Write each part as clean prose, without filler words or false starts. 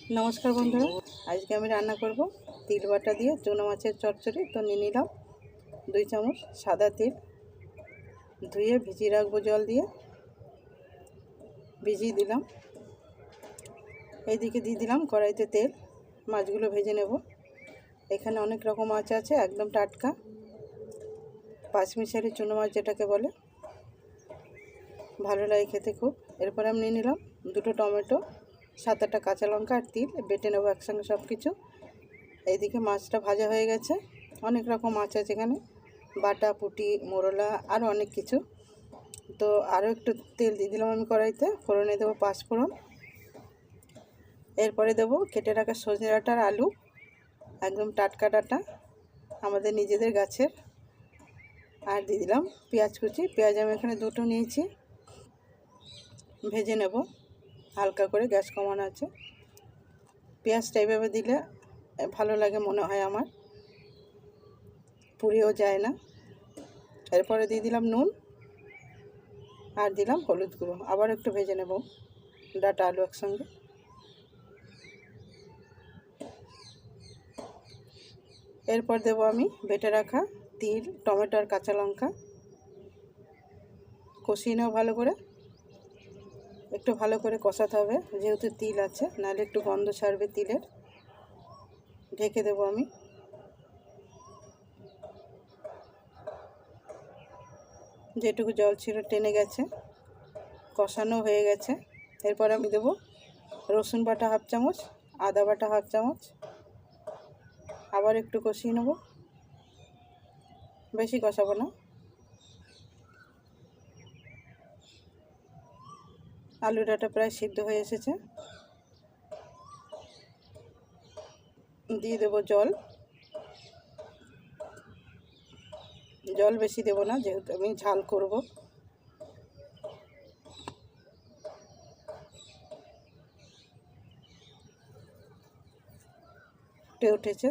नमस्कार बंधुरा आज के आमी रान्ना करब तिल बाटा दिए चूना माछेर चटचड़ी। तो निये निलाम 2 चामच सादा तिल, धुए भिजिए राखबो जल दिए, भिजिए दिलाम। एदिके दिए दिलाम कड़ाइते तेल, माछगुलो भेजे नेब। एखाने अनेक रकम माछ आछे, एकदम टाटका पाँचमिशाली चूना माछ जेटाके बोले, भालो लागे खेते खूब। एरपर आमि निये निलाम 2টো टमेटो, 7-8টা কাঁচা লঙ্কা আর তিল বেটে নেব একসঙ্গে সব কিছু। এইদিকে মাছটা ভাজা হয়ে গেছে। অনেক রকম মাছ আছে এখানে, বাটা, পুঁটি, মোরলা আরও অনেক কিছু। তো আরও একটু তেল দিয়ে দিলাম আমি কড়াইতে। ফোড়নে দেবো 5 ফোড়ন, এরপরে দেবো কেটে রাখা সজনে ডাঁটা আর আলু, একদম টাটকা ডাঁটা আমাদের নিজেদের গাছের। আর দিয়ে দিলাম পেঁয়াজ কুচি। পেঁয়াজ আমি এখানে 2টো নিয়েছি, ভেজে নেব হালকা করে, গ্যাস কমানো আছে। পেঁয়াজটা এইভাবে দিলে ভালো লাগে মনে হয় আমার, পুড়েও যায় না। এরপরে দিয়ে দিলাম নুন আর দিলাম হলুদ গুঁড়ো। আবার একটু ভেজে নেব ডাঁটা আলু একসঙ্গে। এরপর দেব আমি বেটে রাখা তিল, টমেটো আর কাঁচা লঙ্কা। কষিয়ে নেব ভালো করে, একটু ভালো করে কষাতে হবে যেহেতু তিল আছে, নাহলে একটু গন্ধ ছাড়বে তিলের। ঢেকে দেব আমি। যেটুকু জল ছিল টেনে গেছে, কষানো হয়ে গেছে। এরপর আমি দেব রসুন বাটা 1/2 চামচ, আদা বাটা 1/2 চামচ। আবার একটু কষিয়ে নেব, বেশি কষাবো না। আলু ডাঁটা প্রায় সিদ্ধ হয়ে এসেছে। দিয়ে দেবো জল। জল বেশি দেব না যেহেতু আমি ঝাল করব। ফুটে উঠেছে,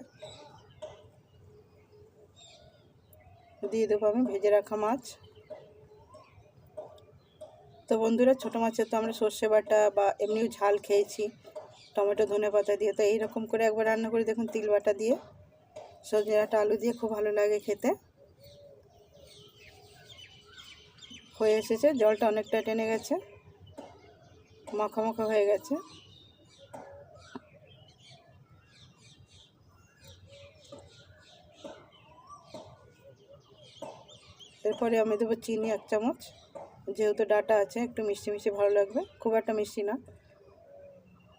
দিয়ে দেবো আমি ভেজে রাখা মাছ। তো বন্ধুরা, ছোটো মাছের তো আমরা সর্ষে বাটা বা এমনিও ঝাল খেয়েছি টমেটো ধনে পাতা দিয়ে। তো এইরকম করে একবার রান্না করে দেখুন তিল বাটা দিয়ে, সজনে ডাঁটা আলু দিয়ে, খুব ভালো লাগে খেতে। হয়ে এসেছে, জলটা অনেকটা টেনে গেছে, মাখা মাখা হয়ে গেছে। এরপরে আমি দেবো চিনি 1 চামচ, যেহেতু ডাঁটা আছে একটু মিষ্টি মিষ্টি ভালো লাগবে, খুব একটা মিষ্টি না।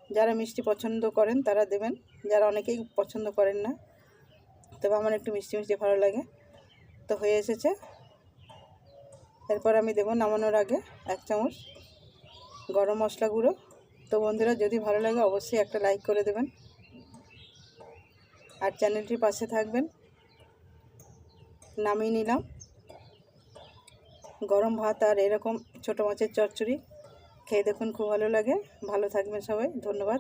যারা মিষ্টি পছন্দ করেন তারা দেবেন, যারা অনেকেই পছন্দ করেন না, তবে আমার একটু মিষ্টি মিষ্টি ভালো লাগে। তো হয়ে এসেছে। এরপর আমি দেবো নামানোর আগে 1 চামচ গরম মশলা গুঁড়ো। তো বন্ধুরা, যদি ভালো লাগে অবশ্যই একটা লাইক করে দেবেন আর চ্যানেলটির পাশে থাকবেন। নামিয়ে নিলাম গরম ভাত আর এরকম ছোটো মাছের চচ্চড়ি। খেয়ে দেখুন, খুব ভালো লাগে। ভালো থাকবেন সবাই, ধন্যবাদ।